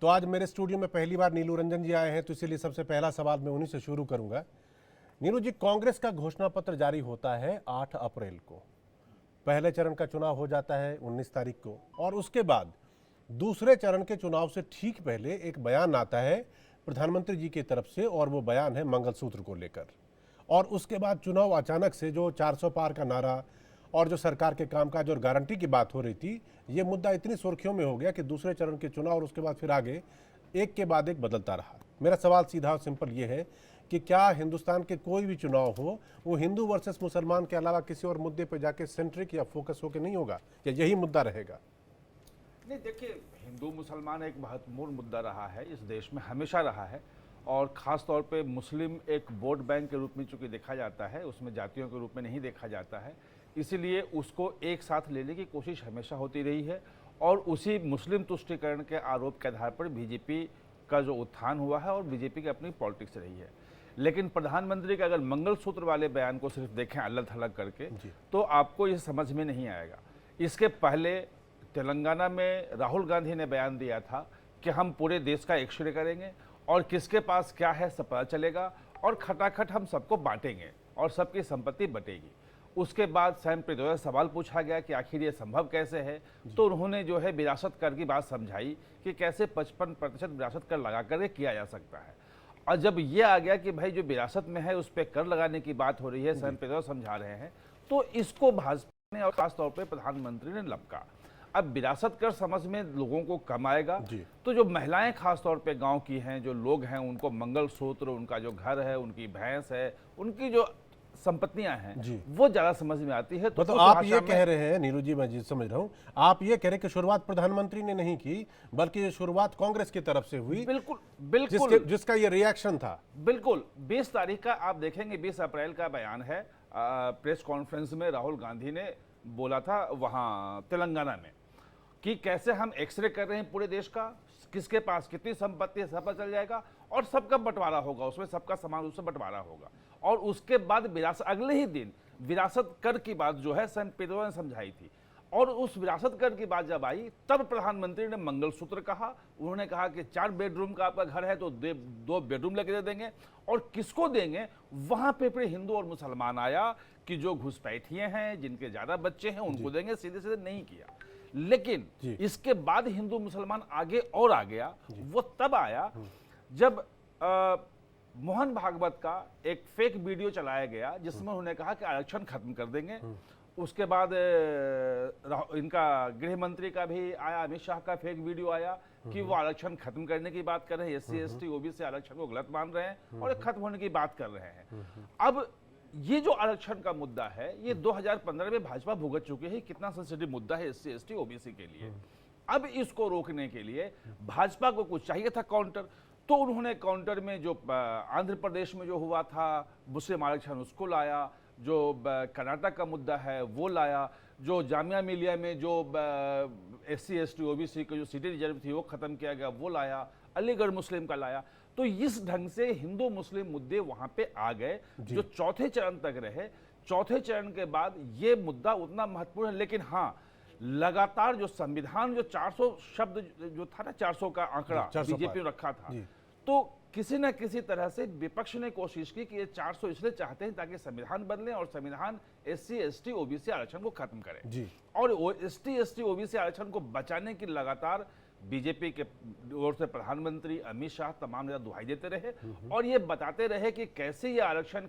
तो आज मेरे स्टूडियो में पहली बार नीलू रंजन जी आए हैं, तो इसीलिए सबसे पहला सवाल मैं उन्हीं से शुरू करूंगा। नीलू जी, कांग्रेस का घोषणा पत्र जारी होता है 8 अप्रैल को, पहले चरण का चुनाव हो जाता है 19 तारीख को, और उसके बाद दूसरे चरण के चुनाव से ठीक पहले एक बयान आता है प्रधानमंत्री जी की तरफ से, और वो बयान है मंगलसूत्र को लेकर। और उसके बाद चुनाव अचानक से जो 400 पार का नारा और जो सरकार के कामकाज और गारंटी की बात हो रही थी, ये मुद्दा इतनी सुर्खियों में हो गया कि दूसरे चरण के चुनाव और उसके बाद फिर आगे एक के बाद एक बदलता रहा। मेरा सवाल सीधा और सिंपल ये है कि क्या हिंदुस्तान के कोई भी चुनाव हो वो हिंदू वर्सेस मुसलमान के अलावा किसी और मुद्दे पर जाके सेंट्रिक या फोकस होकर नहीं होगा, या यही मुद्दा रहेगा? नहीं, देखिए, हिंदू मुसलमान एक महत्वपूर्ण मुद्दा रहा है इस देश में, हमेशा रहा है। और ख़ास तौर पे मुस्लिम एक वोट बैंक के रूप में चूँकि देखा जाता है, उसमें जातियों के रूप में नहीं देखा जाता है, इसीलिए उसको एक साथ लेने की कोशिश हमेशा होती रही है। और उसी मुस्लिम तुष्टीकरण के आरोप के आधार पर बीजेपी का जो उत्थान हुआ है और बीजेपी की अपनी पॉलिटिक्स रही है। लेकिन प्रधानमंत्री का अगर मंगलसूत्र वाले बयान को सिर्फ देखें अलग थलग करके, तो आपको ये समझ में नहीं आएगा। इसके पहले तेलंगाना में राहुल गांधी ने बयान दिया था कि हम पूरे देश का एक्सरे करेंगे और किसके पास क्या है सब पता चलेगा, और खटाखट हम सबको बांटेंगे और सबकी संपत्ति बटेगी। उसके बाद सैम पित्रोदा से सवाल पूछा गया कि आखिर ये संभव कैसे है, तो उन्होंने जो है विरासत कर की बात समझाई कि कैसे 55% विरासत कर लगा कर किया जा सकता है। और जब ये आ गया कि भाई जो विरासत में है उस पर कर लगाने की बात हो रही है, सैम पित्रोदा समझा रहे हैं, तो इसको भाजपा ने और खासतौर पर प्रधानमंत्री ने लपका। अब विरासत कर समझ में लोगों को कम आएगा, तो जो महिलाएं खासतौर पे गांव की हैं, जो लोग हैं, उनको मंगलसूत्र, उनका जो घर है, उनकी भैंस है, उनकी जो संपत्तियां हैं, वो ज्यादा समझ में आती है। तो आप ये कह रहे हैं, नीरू जी, मैं समझ रहा हूं, आप ये कह रहे हैं कि शुरुआत प्रधानमंत्री ने नहीं की, बल्कि ये शुरुआत कांग्रेस की तरफ से हुई। बिल्कुल बिल्कुल, जिसका ये रिएक्शन था। बिल्कुल 20 तारीख का आप देखेंगे, 20 अप्रैल का बयान है, प्रेस कॉन्फ्रेंस में राहुल गांधी ने बोला था वहां तेलंगाना में कि कैसे हम एक्सरे कर रहे हैं पूरे देश का, किसके पास कितनी संपत्ति है सब पता चल जाएगा, और सबका बंटवारा होगा, उसमें सबका समान रूप से बंटवारा होगा। और उसके बाद विरासत, अगले ही दिन विरासत कर की बात जो है सैम पित्रोदा ने समझाई थी, और उस विरासत कर की बात जब आई तब प्रधानमंत्री ने मंगलसूत्र कहा। उन्होंने कहा कि 4 बेडरूम का आपका घर है तो 2 बेडरूम लेके दे देंगे, और किसको देंगे, वहां पे फिर हिंदू और मुसलमान आया कि जो घुसपैठिए हैं, जिनके ज्यादा बच्चे हैं, उनको देंगे, सीधे सीधे नहीं किया। लेकिन इसके बाद हिंदू मुसलमान आगे और आ गया। वो तब आया जब मोहन भागवत का एक फेक वीडियो चलाया गया जिसमें उन्होंने कहा कि आरक्षण खत्म कर देंगे। उसके बाद इनका गृह मंत्री का भी आया, अमित शाह का फेक वीडियो आया कि वो आरक्षण खत्म करने की बात कर रहे हैं, SC ST OBC आरक्षण को गलत मान रहे हैं और खत्म होने की बात कर रहे हैं। अब ये जो आरक्षण का मुद्दा है, ये 2015 में भाजपा भुगत चुकी है, कितना सेंसिटिव मुद्दा है SC ST OBC के लिए। अब इसको रोकने के लिए भाजपा को कुछ चाहिए था काउंटर, तो उन्होंने काउंटर में जो आंध्र प्रदेश में जो हुआ था मुस्लिम आरक्षण उसको लाया, जो कर्नाटक का मुद्दा है वो लाया, जो जामिया मिलिया में जो SC ST OBC की जो सीटें रिजर्व थी वो खत्म किया गया वो लाया, अलीगढ़ मुस्लिम का लाया। तो इस ढंग से हिंदू मुस्लिम मुद्दे वहां पे आ गए जो चौथे चरण तक रहे। चौथे चरण के बाद ये मुद्दा उतना महत्वपूर्ण है, लेकिन हाँ, लगातार जो संविधान जो 400 शब्द जो था ना, 400 का आंकड़ा बीजेपी ने रखा था, तो किसी न किसी तरह से विपक्ष ने कोशिश की कि ये 400 इसलिए चाहते हैं ताकि संविधान बदले और संविधान SC ST OBC आरक्षण को खत्म करे। और SC ST OBC आरक्षण को बचाने की लगातार बीजेपी के ओर से प्रधानमंत्री अमित शाह तमाम नेता दुहाई देते रहे और ये बताते रहे कि कैसे ये आरक्षण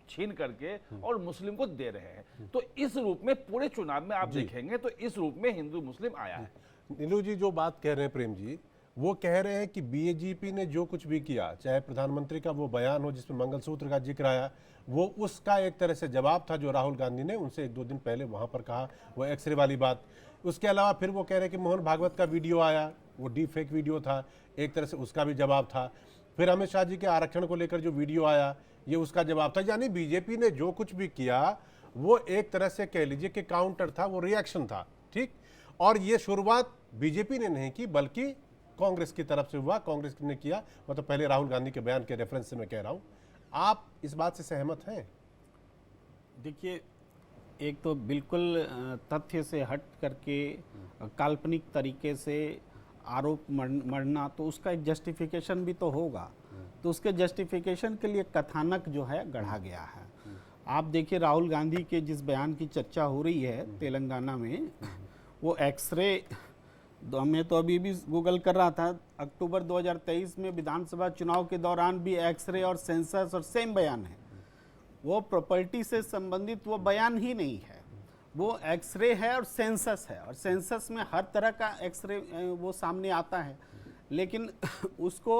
छीन करके और मुस्लिम को दे रहे हैं। तो इस रूप में पूरे चुनाव में आप देखेंगे तो इस रूप में हिंदू मुस्लिम आया है। नीलू जी जो बात कह रहे हैं प्रेम जी, वो कह रहे हैं कि बीजेपी ने जो कुछ भी किया, चाहे प्रधानमंत्री का वो बयान हो जिसमें मंगलसूत्र का जिक्र आया, वो उसका एक तरह से जवाब था जो राहुल गांधी ने उनसे 1-2 दिन पहले वहां पर कहा, वो एक्सरे वाली बात। उसके अलावा फिर वो कह रहे हैं कि मोहन भागवत का वीडियो आया, वो डीप फेक वीडियो था, एक तरह से उसका भी जवाब था। फिर अमित शाह जी के आरक्षण को लेकर जो वीडियो आया, ये उसका जवाब था। यानी बीजेपी ने जो कुछ भी किया वो एक तरह से कह लीजिए कि काउंटर था, वो रिएक्शन था, ठीक। और ये शुरुआत बीजेपी ने नहीं की बल्कि कांग्रेस की तरफ से हुआ, कांग्रेस ने किया। मतलब पहले राहुल गांधी के बयान के रेफरेंस से मैं कह रहा हूं, आप इस बात से सहमत हैं? देखिए, एक तो बिल्कुल तथ्य से हट करके काल्पनिक तरीके से आरोप मढ़ना, तो उसका एक जस्टिफिकेशन भी तो होगा। तो उसके जस्टिफिकेशन के लिए कथानक जो है गढ़ा गया है। आप देखिए राहुल गांधी के जिस बयान की चर्चा हो रही है तेलंगाना में, वो एक्सरे, मैं तो अभी भी गूगल कर रहा था, अक्टूबर 2023 में विधानसभा चुनाव के दौरान भी एक्सरे और सेंसस और सेम बयान है। वो प्रॉपर्टी से संबंधित वो बयान ही नहीं है, वो एक्सरे है और सेंसस है, और सेंसस में हर तरह का एक्सरे वो सामने आता है। लेकिन उसको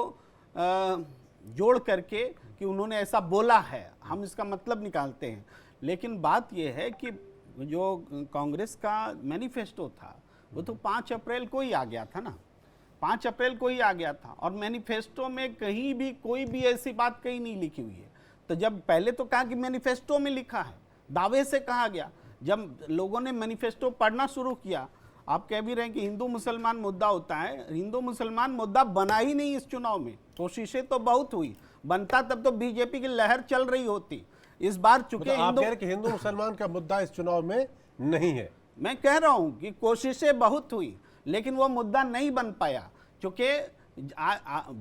जोड़ करके कि उन्होंने ऐसा बोला है, हम इसका मतलब निकालते हैं। लेकिन बात यह है कि जो कांग्रेस का मैनिफेस्टो था वो तो 5 अप्रैल को ही आ गया था ना, 5 अप्रैल को ही आ गया था, और मैनिफेस्टो में कहीं भी कोई भी ऐसी बात कहीं नहीं लिखी हुई है। तो जब पहले तो कहा कि मैनिफेस्टो में लिखा है, दावे से कहा गया, जब लोगों ने मैनिफेस्टो पढ़ना शुरू किया, आप कह भी रहे हैं कि हिंदू मुसलमान मुद्दा होता है, हिंदू मुसलमान मुद्दा बना ही नहीं इस चुनाव में। कोशिशें तो बहुत हुई, बनता तब तो बीजेपी की लहर चल रही होती। इस बार चूंकि आप कह रहे हैं कि हिंदू मुसलमान का मुद्दा इस चुनाव में नहीं है। मैं कह रहा हूं कि कोशिशें बहुत हुई, लेकिन वो मुद्दा नहीं बन पाया, क्योंकि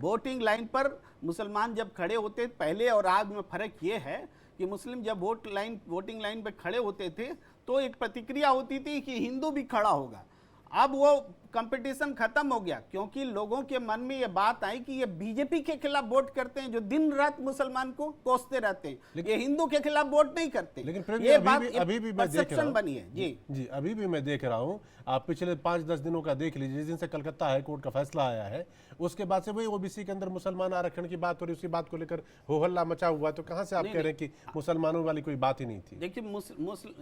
वोटिंग लाइन पर मुसलमान जब खड़े होते पहले और आज में फर्क ये है कि मुस्लिम जब वोटिंग लाइन पे खड़े होते थे तो एक प्रतिक्रिया होती थी कि हिंदू भी खड़ा होगा। अब वो कंपटीशन खत्म हो गया, क्योंकि लोगों के मन में ये बात आई कि ये बीजेपी के खिलाफ वोट करते हैं, जो दिन रात मुसलमान को कोसते रहते हैं, ये हिंदू के खिलाफ वोट नहीं करते। लेकिन ये अभी बात अभी भी मैं देख रहा हूं, बनी है जी अभी भी मैं देख रहा हूं। आप पिछले 5-10 दिनों का देख लीजिए, जिस दिन से कलकत्ता हाई कोर्ट का फैसला आया है, उसके बाद से वही ओबीसी के अंदर मुसलमान आरक्षण की बात हो रही, उसी बात को लेकर हो हल्ला मचा हुआ। तो कहां से आप कह रहे हैं कि मुसलमानों वाली कोई बात ही नहीं थी? देखिए,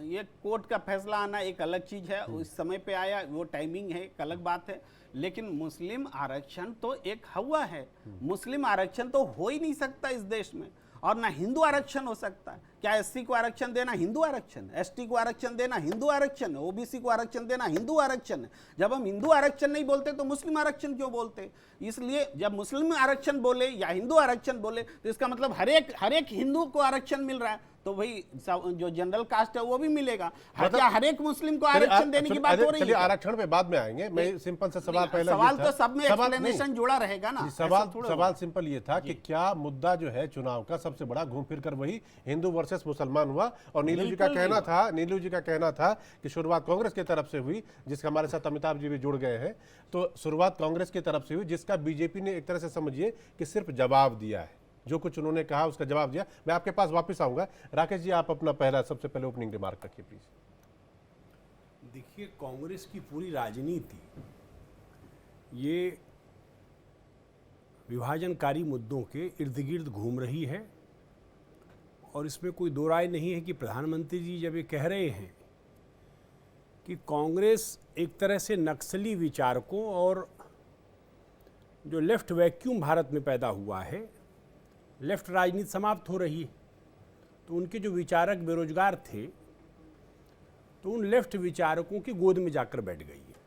ये कोर्ट का फैसला आना एक अलग चीज है, उस समय पे आया, वो टाइमिंग है, एक अलग बात है। लेकिन मुस्लिम आरक्षण तो एक हवा है, मुस्लिम आरक्षण तो हो ही नहीं सकता इस देश में, और ना हिंदू आरक्षण हो सकता है। क्या एससी को आरक्षण देना हिंदू आरक्षण, एसटी को आरक्षण देना हिंदू आरक्षण, ओबीसी को आरक्षण देना हिंदू आरक्षण है? जब हम हिंदू आरक्षण नहीं बोलते तो मुस्लिम आरक्षण क्यों बोलते? इसलिए जब मुस्लिम आरक्षण बोले या हिंदू आरक्षण बोले तो इसका मतलब हर एक हिंदू को आरक्षण मिल रहा है, तो भाई जो जनरल कास्ट है वो भी मिलेगा। क्या हर एक मुस्लिम को आरक्षण देने की बात हो रही है? आरक्षण पे बाद में आएंगे, मैं सिंपल सा सवाल पहले, सवाल तो सब में एक्सप्लेनेशन जुड़ा रहेगा ना। सवाल सिंपल ये था कि क्या मुद्दा जो है चुनाव का सबसे बड़ा घूम फिर कर वही हिंदू वर्सेस मुसलमान हुआ? और नीलू जी का कहना था कि शुरुआत कांग्रेस की तरफ से हुई, जिसका हमारे साथ अमिताभ जी भी जुड़ गए हैं। तो शुरुआत कांग्रेस की तरफ से हुई, जिसका बीजेपी ने एक तरह से समझिए कि सिर्फ जवाब दिया है, जो कुछ उन्होंने कहा उसका जवाब दिया। मैं आपके पास वापस आऊंगा। राकेश जी, आप अपना सबसे पहले ओपनिंग रिमार्क रखिए प्लीज। देखिए, कांग्रेस की पूरी राजनीति ये विभाजनकारी मुद्दों के इर्द गिर्द घूम रही है, और इसमें कोई दो राय नहीं है कि प्रधानमंत्री जी जब ये कह रहे हैं कि कांग्रेस एक तरह से नक्सली विचारकों और जो लेफ्ट वैक्यूम भारत में पैदा हुआ है, लेफ्ट राजनीति समाप्त हो रही है, तो उनके जो विचारक बेरोजगार थे तो उन लेफ्ट विचारकों की गोद में जाकर बैठ गई है।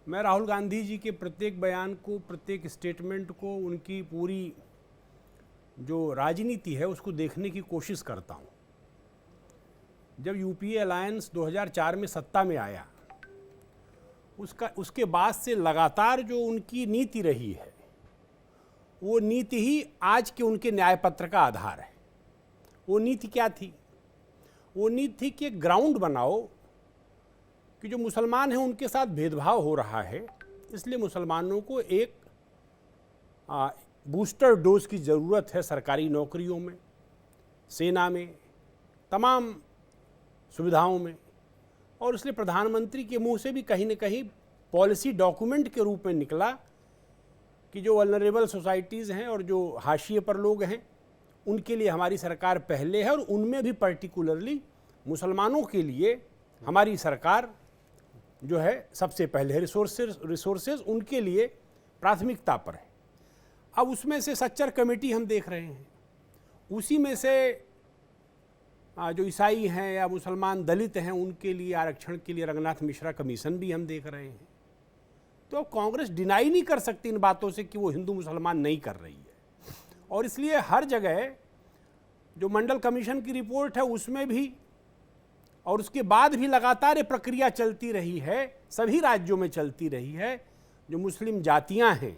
मैं राहुल गांधी जी के प्रत्येक बयान को, प्रत्येक स्टेटमेंट को, उनकी पूरी जो राजनीति है उसको देखने की कोशिश करता हूँ। जब यूपीए अलायंस 2004 में सत्ता में आया, उसके बाद से लगातार जो उनकी नीति रही है, वो नीति ही आज के उनके न्याय पत्र का आधार है। वो नीति क्या थी? वो नीति थी कि ग्राउंड बनाओ कि जो मुसलमान हैं उनके साथ भेदभाव हो रहा है, इसलिए मुसलमानों को एक बूस्टर डोज की ज़रूरत है सरकारी नौकरियों में, सेना में, तमाम सुविधाओं में। और इसलिए प्रधानमंत्री के मुंह से भी कहीं न कहीं पॉलिसी डॉक्यूमेंट के रूप में निकला कि जो वल्नरेबल सोसाइटीज़ हैं और जो हाशिए पर लोग हैं, उनके लिए हमारी सरकार पहले है, और उनमें भी पर्टिकुलरली मुसलमानों के लिए हमारी सरकार जो है सबसे पहले है। रिसोर्सेज उनके लिए प्राथमिकता पर है। अब उसमें से सच्चर कमेटी हम देख रहे हैं, उसी में से जो ईसाई हैं या मुसलमान दलित हैं उनके लिए आरक्षण के लिए रंगनाथ मिश्रा कमीशन भी हम देख रहे हैं। तो कांग्रेस डिनाई नहीं कर सकती इन बातों से कि वो हिंदू मुसलमान नहीं कर रही है, और इसलिए हर जगह जो मंडल कमीशन की रिपोर्ट है उसमें भी, और उसके बाद भी लगातार ये प्रक्रिया चलती रही है, सभी राज्यों में चलती रही है। जो मुस्लिम जातियां हैं,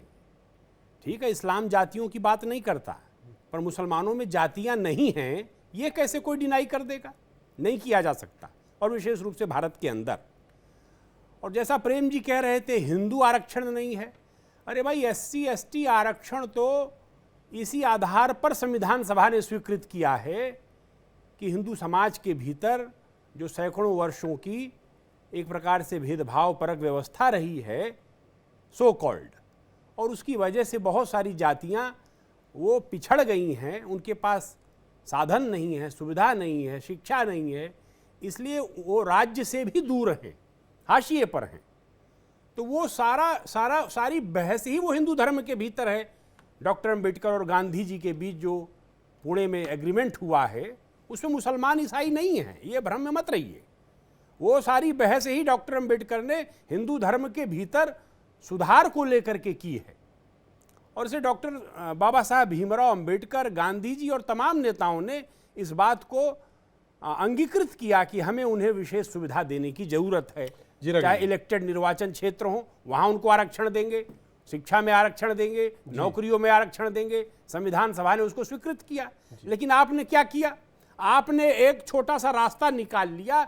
ठीक है, इस्लाम जातियों की बात नहीं करता, पर मुसलमानों में जातियां नहीं हैं, ये कैसे कोई डिनाई कर देगा? नहीं किया जा सकता, और विशेष रूप से भारत के अंदर। और जैसा प्रेम जी कह रहे थे हिंदू आरक्षण नहीं है, अरे भाई SC ST आरक्षण तो इसी आधार पर संविधान सभा ने स्वीकृत किया है कि हिंदू समाज के भीतर जो सैकड़ों वर्षों की एक प्रकार से भेदभाव परक व्यवस्था रही है, सो कॉल्ड, और उसकी वजह से बहुत सारी जातियां वो पिछड़ गई हैं, उनके पास साधन नहीं है, सुविधा नहीं है, शिक्षा नहीं है, इसलिए वो राज्य से भी दूर हैं, हाशिए पर हैं। तो वो सारी बहस ही वो हिंदू धर्म के भीतर है। डॉक्टर अम्बेडकर और गांधी जी के बीच जो पुणे में एग्रीमेंट हुआ है, उसमें मुसलमान ईसाई नहीं है, ये भ्रम में मत रहिए। वो सारी बहस ही डॉक्टर अम्बेडकर ने हिंदू धर्म के भीतर सुधार को लेकर के की है, और इसे डॉक्टर बाबा साहब भीमराव अम्बेडकर, गांधी जी और तमाम नेताओं ने इस बात को अंगीकृत किया कि हमें उन्हें विशेष सुविधा देने की जरूरत है। चाहे इलेक्टेड निर्वाचन क्षेत्र हो, वहां उनको आरक्षण देंगे, शिक्षा में आरक्षण देंगे, नौकरियों में आरक्षण देंगे, संविधान सभा ने उसको स्वीकृत किया। लेकिन आपने क्या किया? आपने एक छोटा सा रास्ता निकाल लिया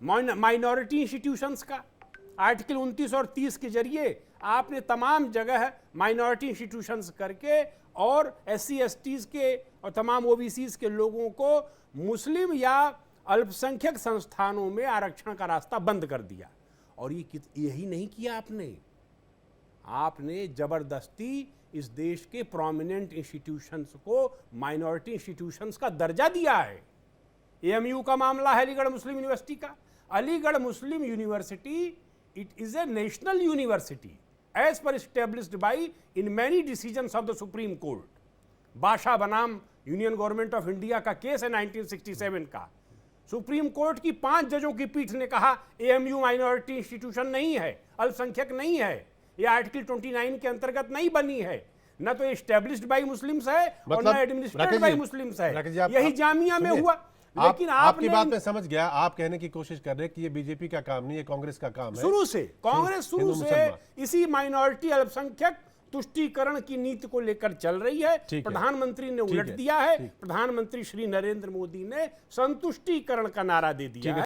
माइनॉरिटी इंस्टीट्यूशंस का। आर्टिकल 29 और 30 के जरिए आपने तमाम जगह माइनॉरिटी इंस्टीट्यूशंस करके और SC STs के और तमाम OBCs के लोगों को मुस्लिम या अल्पसंख्यक संस्थानों में आरक्षण का रास्ता बंद कर दिया। और यही नहीं किया आपने जबरदस्ती इस देश के प्रोमिनेंट इंस्टीट्यूशंस को माइनॉरिटी इंस्टीट्यूशंस का दर्जा दिया है। AMU का मामला है, अलीगढ़ मुस्लिम यूनिवर्सिटी का। Aligarh Muslim University, it is a national university as per established by in many decisions of the Supreme Court. Badshah बनाम यूनियन गवर्नमेंट ऑफ इंडिया का केस है 1967 का। सुप्रीम कोर्ट की 5 जजों की पीठ ने कहा AMU माइनॉरिटी इंस्टीट्यूशन नहीं है, अल्पसंख्यक नहीं है, ये आर्टिकल 29 के अंतर्गत नहीं बनी है, न तो एस्टेब्लिश्ड बाई मुस्लिम्स है और न एडमिनिस्ट्रेटेड बाई मुस्लिम्स है। यही जामिया में हुआ। लेकिन आपकी बात में समझ गया, आप कहने की कोशिश कर रहे हैं कि ये बीजेपी का काम नहीं, ये कांग्रेस का काम है। शुरू से कांग्रेस शुरू से इसी माइनॉरिटी अल्पसंख्यक तुष्टीकरण की नीति को लेकर चल रही है। प्रधानमंत्री ने उलट दिया है। प्रधानमंत्री श्री नरेंद्र मोदी ने संतुष्टीकरण का नारा दे दिया है।